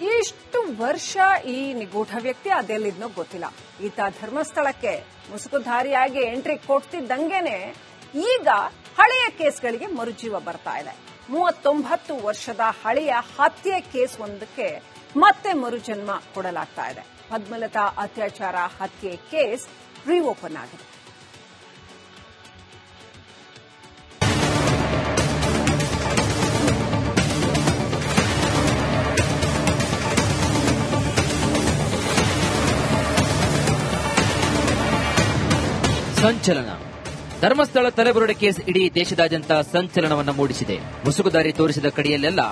ಇಷ್ಟು ವರ್ಷ ಈ ನಿಗೂಢ ವ್ಯಕ್ತಿ ಅದೆಲ್ಲಿದ್ನೋ ಗೊತ್ತಿಲ್ಲ. ಈತ ಧರ್ಮಸ್ಥಳಕ್ಕೆ ಮುಸುಕುಧಾರಿಯಾಗಿ ಎಂಟ್ರಿ ಕೊಡ್ತಿದ್ದಂಗೆನೆ ಈಗ ಹಳೆಯ ಕೇಸ್ಗಳಿಗೆ ಮರುಜೀವ ಬರ್ತಾ ಇದೆ. 39 ವರ್ಷದ ಹಳೆಯ ಹತ್ಯೆ ಕೇಸ್ ಒಂದಕ್ಕೆ ಮತ್ತೆ ಮರುಜನ್ಮ ಕೊಡಲಾಗ್ತಾ ಇದೆ. ಪದ್ಮಲತಾ ಅತ್ಯಾಚಾರ ಹತ್ಯೆ ಕೇಸ್ ರೀಓಪನ್ ಆಗಿದೆ. ಸಂಚಲನ. ಧರ್ಮಸ್ಥಳ ತಲೆಬುರುಡೆ ಕೇಸ್ ಇಡೀ ದೇಶದಾದ್ಯಂತ ಸಂಚಲನವನ್ನು ಮೂಡಿಸಿದೆ. ಮುಸುಕುದಾರಿ ತೋರಿಸಿದ ಕಡೆಯಲ್ಲೆಲ್ಲ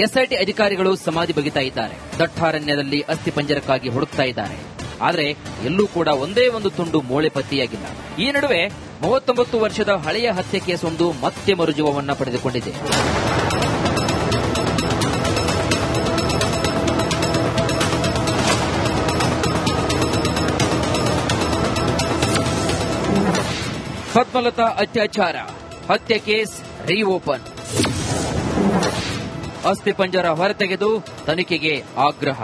ಎಸ್ಐಟಿ ಅಧಿಕಾರಿಗಳು ಸಮಾಧಿ ಬಗಿತಾ ಇದ್ದಾರೆ. ದಟ್ಟಾರಣ್ಯದಲ್ಲಿ ಅಸ್ಥಿಪಂಜರಕ್ಕಾಗಿ ಹುಡುಕ್ತಾ ಇದ್ದಾರೆ. ಆದರೆ ಎಲ್ಲೂ ಕೂಡ ಒಂದೇ ಒಂದು ತುಂಡು ಮೂಳೆ ಪತ್ತೆಯಾಗಿಲ್ಲ. ಈ ನಡುವೆ 39 ವರ್ಷದ ಹಳೆಯ ಹತ್ಯೆ ಕೇಸ್ ಒಂದು ಮತ್ತೆ ಮರುಜೀವವನ್ನ ಪಡೆದುಕೊಂಡಿದೆ. ಪದ್ಮಲತಾ ಅತ್ಯಾಚಾರ ಹತ್ಯೆ ಕೇಸ್ ರೀಓಪನ್. ಅಸ್ಥಿಪಂಜರ ಹೊರತೆಗೆದು ತನಿಖೆಗೆ ಆಗ್ರಹ.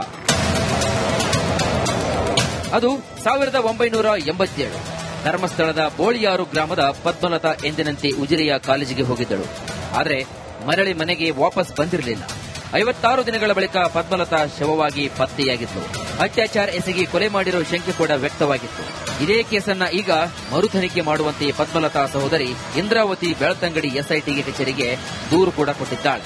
ಅದು 1987 ಧರ್ಮಸ್ಥಳದ ಬೋಳಿಯಾರು ಗ್ರಾಮದ ಪದ್ಮಲತಾ ಎಂದಿನಂತೆ ಉಜಿರೆಯ ಕಾಲೇಜಿಗೆ ಹೋಗಿದ್ದಳು. ಆದರೆ ಮರಳಿ ಮನೆಗೆ ವಾಪಸ್ ಬಂದಿರಲಿಲ್ಲ. 56 ದಿನಗಳ ಬಳಿಕ ಪದ್ಮಲತಾ ಶವವಾಗಿ ಪತ್ತೆಯಾಗಿತ್ತು. ಅತ್ಯಾಚಾರ ಎಸಗಿ ಕೊಲೆ ಮಾಡಿರೋ ಶಂಕೆ ಕೂಡ ವ್ಯಕ್ತವಾಗಿತ್ತು. ಇದೇ ಕೇಸನ್ನ ಈಗ ಮರು ತನಿಖೆ ಮಾಡುವಂತೆ ಪದ್ಮಲತಾ ಸಹೋದರಿ ಇಂದ್ರಾವತಿ ಬೆಳತಂಗಡಿ ಎಸ್ಐಟಿ ಕಚೇರಿಗೆ ದೂರು ಕೂಡ ಕೊಟ್ಟಿದ್ದಾಳೆ.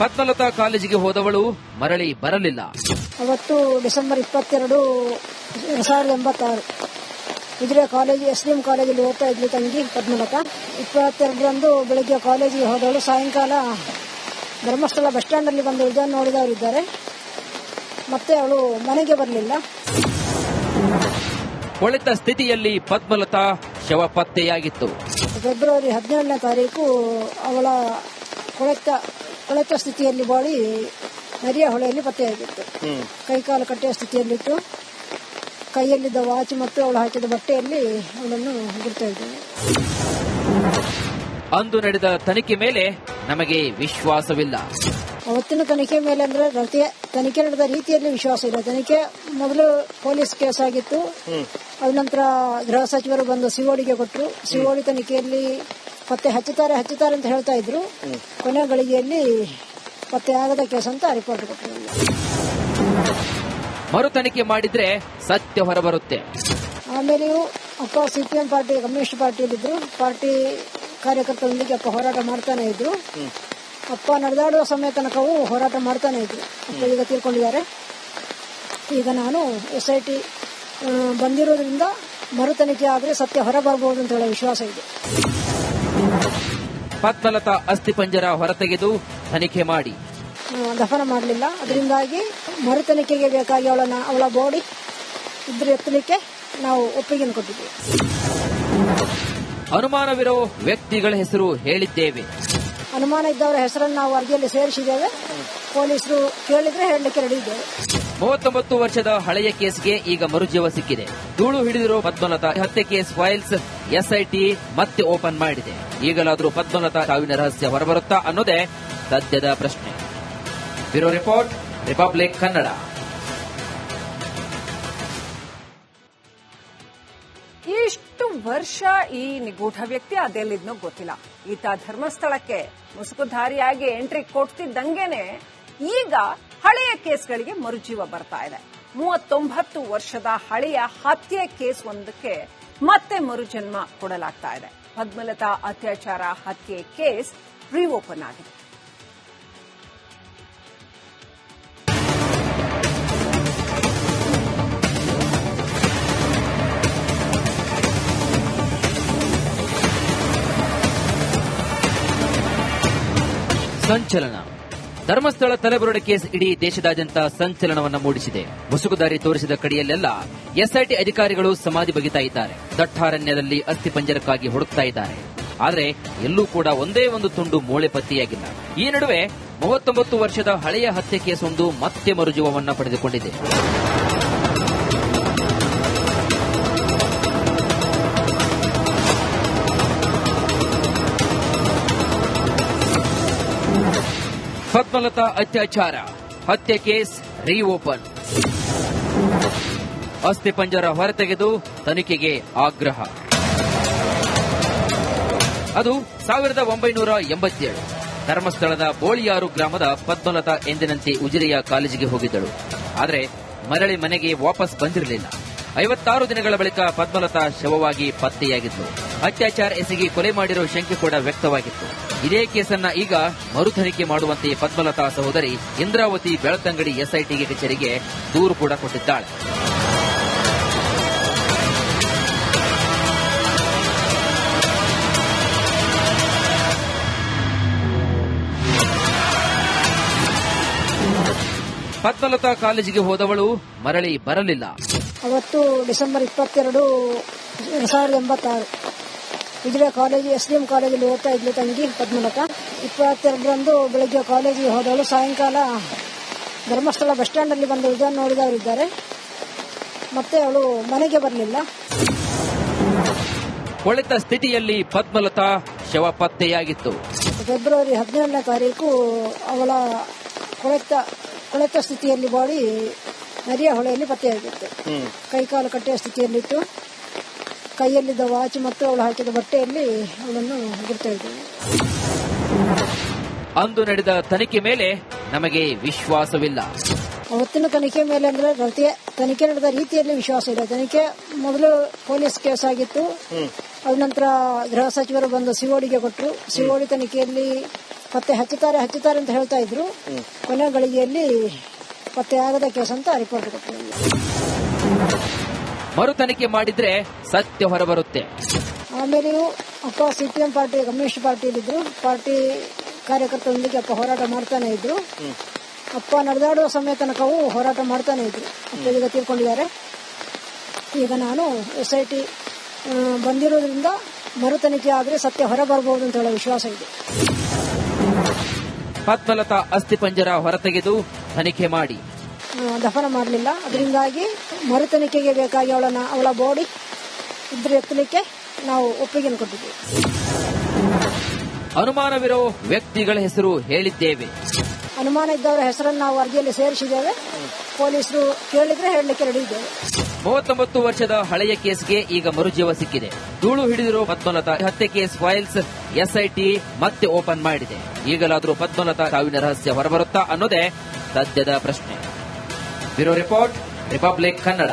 ಪದ್ಮಲತಾ ಕಾಲೇಜಿಗೆ ಹೋದವಳು ಮರಳಿ ಬರಲಿಲ್ಲ. ಅವತ್ತು ಡಿಸೆಂಬರ್ 22, 2086 ಉಜಿರೆ ಕಾಲೇಜು ಎಸ್ಡಿಎಂ ಕಾಲೇಜಲ್ಲಿ ಓದ್ತಾ ಇದ್ಲು ತಂಗಿ ಪದ್ಮಲತಾ. 22ರಂದು ಬೆಳಗ್ಗೆ ಕಾಲೇಜಿಗೆ ಹೋದವಳು. ಸಾಯಂಕಾಲ ಧರ್ಮಸ್ಥಳ ಬಸ್ ಸ್ಟ್ಯಾಂಡಲ್ಲಿ ಬಂದು ಇದನ್ನು ನೋಡಿದವರಿದ್ದಾರೆ. ಮತ್ತೆ ಅವಳು ಮನೆಗೆ ಬರಲಿಲ್ಲ. ಕೊಳೆತ ಸ್ಥಿತಿಯಲ್ಲಿ ಪದ್ಮಲತಾ ಶವ ಪತ್ತೆಯಾಗಿತ್ತು. ಫೆಬ್ರವರಿ 17ನೇ ತಾರೀಕು ಅವಳ ಕೊಳೆತ ಸ್ಥಿತಿಯಲ್ಲಿ ಬಾಡಿ ನರಿಯ ಹೊಳೆಯಲ್ಲಿ ಪತ್ತೆಯಾಗಿತ್ತು. ಕೈಕಾಲು ಕಟ್ಟೆಯ ಸ್ಥಿತಿಯಲ್ಲಿತ್ತು. ಕೈಯಲ್ಲಿದ್ದ ವಾಚ್ ಮತ್ತು ಅವಳು ಹಾಕಿದ ಬಟ್ಟೆಯಲ್ಲಿ ಅವಳನ್ನು ಗುರ್ತಾ ಇದ್ದೇವೆ. ಅಂದು ನಡೆದ ತನಿಖೆ ಮೇಲೆ ನಮಗೆ ವಿಶ್ವಾಸವಿಲ್ಲ. ಅವತ್ತಿನ ತನಿಖೆ ಮೇಲೆ ಅಂದ್ರೆ ತನಿಖೆ ನಡೆದ ರೀತಿಯಲ್ಲಿ ವಿಶ್ವಾಸ ಇಲ್ಲ. ತನಿಖೆ ಮೊದಲು ಪೊಲೀಸ್ ಕೇಸ್ ಆಗಿತ್ತು. ಅದ ನಂತರ ಗೃಹ ಸಚಿವರು ಬಂದು ಸಿಒಡಿಗೆ ಕೊಟ್ಟರು. ಸಿಒಡಿ ತನಿಖೆಯಲ್ಲಿ ಪತ್ತೆ ಹಚ್ಚುತ್ತಾರೆ ಅಂತ ಹೇಳ್ತಾ ಇದ್ರು. ಕೊನೆ ಗಳಿಗೆಯಲ್ಲಿ ಪತ್ತೆ ಆಗದ ಕೇಸ್ ಅಂತ ರಿಪೋರ್ಟ್ ಕೊಟ್ಟರು. ಮರು ತನಿಖೆ ಮಾಡಿದ್ರೆ ಸತ್ಯ ಹೊರಬರುತ್ತೆ. ಆಮೇಲೆಯೂ ಅಪ್ಪ ಸಿಪಿಎಂ ಪಾರ್ಟಿ, ಕಮ್ಯುನಿಸ್ಟ್ ಪಾರ್ಟಿಯಲ್ಲಿದ್ರು. ಪಾರ್ಟಿ ಕಾರ್ಯಕರ್ತರೊಂದಿಗೆ ಅಪ್ಪ ಹೋರಾಟ ಮಾಡ್ತಾನೆ ಇದ್ರು. ಅಪ್ಪ ನಡೆದಾಡುವ ಸಮಯ ತನಕವೂ ಹೋರಾಟ ಮಾಡ್ತಾನೆ ಇದ್ರು. ಅಪ್ಪ ಈಗ ತೀರ್ಕೊಂಡಿದ್ದಾರೆ. ಈಗ ನಾನು ಎಸ್ಐಟಿ ಬಂದಿರೋದ್ರಿಂದ ಮರು ತನಿಖೆ ಆದರೆ ಸತ್ಯ ಹೊರಬರಬಹುದು ಅಂತ ಹೇಳೋ ವಿಶ್ವಾಸ ಇದೆ. ಪದ್ಮಲತಾ ಅಸ್ಥಿಪಂಜರ ಹೊರತೆಗೆದು ತನಿಖೆ ಮಾಡಿ ದಫನ ಮಾಡಲಿಲ್ಲ. ಅದರಿಂದಾಗಿ ಮರು ತನಿಖೆಗೆ ಬೇಕಾಗಿ ಅವಳ ಬಾಡಿ ಇದ್ರ ಎತ್ತಲಿಕ್ಕೆ ನಾವು ಒಪ್ಪಿಗೆ ಕೊಟ್ಟಿದ್ದೇವೆ. ಅನುಮಾನವಿರೋ ವ್ಯಕ್ತಿಗಳ ಹೆಸರು ಹೇಳಿದ್ದೇವೆ. ಅನುಮಾನ ಇದ್ದವರ ಹೆಸರನ್ನು ನಾವು ಅರ್ಜಿಯಲ್ಲಿ ಸೇರಿಸಿದ್ದೇವೆ. ಪೊಲೀಸರು ಕೇಳಿದ್ರೆ ಹೇಳಲಿಕ್ಕೆ ರೆಡಿ ಇದ್ದೇವೆ. 39 ವರ್ಷದ ಹಳೆಯ ಕೇಸ್ಗೆ ಈಗ ಮರುಜೀವ ಸಿಕ್ಕಿದೆ. ಧೂಳು ಹಿಡಿದಿರೋ ಪದ್ಮಲತಾ ಹತ್ಯೆ ಕೇಸ್ ಫೈಲ್ಸ್ ಎಸ್ಐಟಿ ಮತ್ತೆ ಓಪನ್ ಮಾಡಿದೆ. ಈಗಲಾದರೂ ಪದ್ಮಲತಾ ಸಾವಿನ ರಹಸ್ಯ ಹೊರಬರುತ್ತಾ ಅನ್ನೋದೇ ಸದ್ಯದ ಪ್ರಶ್ನೆ. Bureau report, republic Kannada. ಇಷ್ಟು ವರ್ಷ ಈ ನಿಗೂಢ ವ್ಯಕ್ತಿ ಅದೆಲ್ಲಿದ್ನೋ ಗೊತ್ತಿಲ್ಲ. ಈತ ಧರ್ಮಸ್ಥಳಕ್ಕೆ ಮುಸುಕುಧಾರಿಯಾಗಿ ಎಂಟ್ರಿ ಕೊಡ್ತಿದ್ದಂಗೆನೆ ಈಗ ಹಳೆಯ ಕೇಸ್ಗಳಿಗೆ ಮರುಜೀವ ಬರ್ತಾ ಇದೆ. 39 ವರ್ಷದ ಹಳೆಯ ಹತ್ಯೆ ಕೇಸ್ ಒಂದಕ್ಕೆ ಮತ್ತೆ ಮರುಜನ್ಮ ಕೊಡಲಾಗ್ತಾ ಇದೆ. ಪದ್ಮಲತಾ ಅತ್ಯಾಚಾರ ಹತ್ಯೆ ಕೇಸ್ ರೀಓಪನ್ ಆಗಿದೆ. ಸಂಚಲನ. ಧರ್ಮಸ್ಥಳ ತಲೆಬುರುಡೆ ಕೇಸ್ ಇಡೀ ದೇಶದಾದ್ಯಂತ ಸಂಚಲನವನ್ನು ಮೂಡಿಸಿದೆ. ಮುಸುಕುದಾರಿ ತೋರಿಸಿದ ಕಡೆಯಲ್ಲೆಲ್ಲ ಎಸ್ಐಟಿ ಅಧಿಕಾರಿಗಳು ಸಮಾಧಿ ಬಗಿತಾ ಇದ್ದಾರೆ. ದಟ್ಟಾರಣ್ಯದಲ್ಲಿ ಅಸ್ಥಿಪಂಜರಕ್ಕಾಗಿ ಹುಡುಕ್ತಾ ಇದ್ದಾರೆ. ಆದರೆ ಎಲ್ಲೂ ಕೂಡ ಒಂದೇ ಒಂದು ತುಂಡು ಮೂಳೆ ಪತ್ತೆಯಾಗಿಲ್ಲ. ಈ ನಡುವೆ 39 ವರ್ಷದ ಹಳೆಯ ಹತ್ಯೆ ಕೇಸ್ ಒಂದು ಮತ್ತೆ ಮರುಜೀವವನ್ನ ಪಡೆದುಕೊಂಡಿದೆ. ಪದ್ಮಲತಾ ಅತ್ಯಾಚಾರ ಹತ್ಯೆ ಕೇಸ್ ರೀಓಪನ್. ಅಸ್ಥಿಪಂಜರ ಹೊರತೆಗೆದು ತನಿಖೆಗೆ ಆಗ್ರಹ. ಅದು 1987 ಧರ್ಮಸ್ಥಳದ ಬೋಳಿಯಾರು ಗ್ರಾಮದ ಪದ್ಮಲತಾ ಎಂದಿನಂತೆ ಉಜಿರೆಯ ಕಾಲೇಜಿಗೆ ಹೋಗಿದ್ದಳು. ಆದರೆ ಮರಳಿ ಮನೆಗೆ ವಾಪಸ್ ಬಂದಿರಲಿಲ್ಲ. 56 ದಿನಗಳ ಬಳಿಕ ಪದ್ಮಲತಾ ಶವವಾಗಿ ಪತ್ತೆಯಾಗಿತ್ತು. ಅತ್ಯಾಚಾರ ಎಸಗಿ ಕೊಲೆ ಮಾಡಿರೋ ಶಂಕೆ ಕೂಡ ವ್ಯಕ್ತವಾಗಿತ್ತು. ಇದೇ ಕೇಸನ್ನ ಈಗ ಮರು ತನಿಖೆ ಮಾಡುವಂತೆ ಪದ್ಮಲತಾ ಸಹೋದರಿ ಇಂದ್ರಾವತಿ ಬೆಳತಂಗಡಿ ಎಸ್ಐಟಿ ಕಚೇರಿಗೆ ದೂರು ಕೂಡ ಕೊಟ್ಟಿದ್ದಾಳೆ. ಪದ್ಮಲತಾ ಕಾಲೇಜಿಗೆ ಹೋದವಳು ಮರಳಿ ಬರಲಿಲ್ಲ. ಅವತ್ತು ಡಿಸೆಂಬರ್ 22, 1986 ಉಜಿರೆ ಕಾಲೇಜು SDM ಕಾಲೇಜಲ್ಲಿ ಓದ್ತಾ ಇದ್ಲು ತಂಗಿ ಪದ್ಮಲತಾ. 22ರಂದು ಬೆಳಗ್ಗೆ ಕಾಲೇಜಿಗೆ ಹೋದವಳು. ಸಾಯಂಕಾಲ ಧರ್ಮಸ್ಥಳ ಬಸ್ ಸ್ಟ್ಯಾಂಡ್ ಅಲ್ಲಿ ಬಂದು ಇದನ್ನು ನೋಡಿದವರಿದ್ದಾರೆ. ಮತ್ತೆ ಅವಳು ಮನೆಗೆ ಬರಲಿಲ್ಲ. ಕೊಳೆತ ಸ್ಥಿತಿಯಲ್ಲಿ ಪದ್ಮಲತಾ ಶವ ಪತ್ತೆಯಾಗಿತ್ತು. ಫೆಬ್ರವರಿ 17ನೇ ತಾರೀಕು ಅವಳ ಕೊಳೆತ ಸ್ಥಿತಿಯಲ್ಲಿ ಬಾಡಿ ನದಿಯ ಹೊಳೆಯಲ್ಲಿ ಪತ್ತೆಯಾಗಿತ್ತು. ಕೈಕಾಲು ಕಟ್ಟೆಯ ಸ್ಥಿತಿಯಲ್ಲಿತ್ತು. ಕೈಯಲ್ಲಿದ್ದ ವಾಚ್ ಮತ್ತು ಅವಳು ಹಾಕಿದ ಬಟ್ಟೆಯಲ್ಲಿ ಅವಳನ್ನು ಗುರ್ತಾ ಇದ್ದೇವೆ. ಅಂದು ನಡೆದ ತನಿಖೆ ಮೇಲೆ ನಮಗೆ ವಿಶ್ವಾಸವಿಲ್ಲ. ಅವತ್ತಿನ ತನಿಖೆ ಮೇಲೆ ಅಂದ್ರೆ ತನಿಖೆ ನಡೆದ ರೀತಿಯಲ್ಲಿ ವಿಶ್ವಾಸ ಇದೆ. ತನಿಖೆ ಮೊದಲು ಪೊಲೀಸ್ ಕೇಸ್ ಆಗಿತ್ತು. ಅದ ನಂತರ ಗೃಹ ಸಚಿವರು ಬಂದು ಸಿಒಡಿಗೆ ಕೊಟ್ಟರು. ಸಿಒಡಿ ತನಿಖೆಯಲ್ಲಿ ಪತ್ತೆ ಹಚ್ಚುತ್ತಾರೆ ಅಂತ ಹೇಳ್ತಾ ಇದ್ರು. ಕೊನೆ ಗಳಿಗೆಯಲ್ಲಿ ಪತ್ತೆಯಾಗದ ಕೇಸ್ ಅಂತ ರಿಪೋರ್ಟ್ ಕೊಟ್ಟರು. ಮರು ತನಿಖೆ ಮಾಡಿದ್ರೆ ಸತ್ಯ ಹೊರಬರುತ್ತೆ. ಆಮೇಲೆಯೂ ಅಪ್ಪ CPM ಪಾರ್ಟಿ ಕಮ್ಯುನಿಸ್ಟ್ ಪಾರ್ಟಿಯಲ್ಲಿದ್ರು. ಪಾರ್ಟಿ ಕಾರ್ಯಕರ್ತರೊಂದಿಗೆ ಅಪ್ಪ ಹೋರಾಟ ಮಾಡ್ತಾನೆ ಇದ್ರು. ಅಪ್ಪ ನಡೆದಾಡುವ ಸಮಯ ತನಕವೂ ಹೋರಾಟ ಮಾಡ್ತಾನೆ ಇದ್ರು. ಅಪ್ಪ ಈಗ ತೀರ್ಕೊಂಡಿದ್ದಾರೆ. ಈಗ ನಾನು SIT ಬಂದಿರೋದ್ರಿಂದ ಮರು ತನಿಖೆ ಆದ್ರೆ ಸತ್ಯ ಹೊರಬರಬಹುದು ಅಂತ ಹೇಳೋ ವಿಶ್ವಾಸ ಇದೆ. ಪದ್ಮಲತಾ ಅಸ್ಥಿಪಂಜರ ಹೊರತೆಗೆದು ತನಿಖೆ ಮಾಡಿ ದಫನ ಮಾಡಲಿಲ್ಲ. ಅದರಿಂದಾಗಿ ಮರು ತನಿಖೆಗೆ ಬೇಕಾಗಿ ಅವಳ ಬಾಡಿ ಇದ್ರೆ ಎತ್ತಲಿಕ್ಕೆ ನಾವು ಒಪ್ಪಿಗೆ ಕೊಟ್ಟಿದ್ದೀವಿ. ಅನುಮಾನವಿರೋ ವ್ಯಕ್ತಿಗಳ ಹೆಸರು ಹೇಳಿದ್ದೇವೆ. ಅನುಮಾನ ಇದ್ದವರ ಹೆಸರನ್ನು ನಾವು ಅರ್ಜಿಯಲ್ಲಿ ಸೇರಿಸಿದ್ದೇವೆ. ಪೊಲೀಸರು ಕೇಳಿದ್ರೆ ಹೇಳಲಿಕ್ಕೆ ರೆಡಿ ಇದ್ದೇವೆ. 39 ವರ್ಷದ ಹಳೆಯ ಕೇಸ್ಗೆ ಈಗ ಮರುಜೀವ ಸಿಕ್ಕಿದೆ. ಧೂಳು ಹಿಡಿದಿರೋ ಪದ್ಮಲತಾ ಹತ್ಯೆ ಕೇಸ್ ಫೈಲ್ಸ್ SIT ಮತ್ತೆ ಓಪನ್ ಮಾಡಿದೆ. ಈಗಲಾದರೂ ಪದ್ಮಲತಾ ಸಾವಿನ ರಹಸ್ಯ ಹೊರಬರುತ್ತಾ ಅನ್ನೋದೇ ಸದ್ಯದ ಪ್ರಶ್ನೆ. Bureau report, republic Kannada.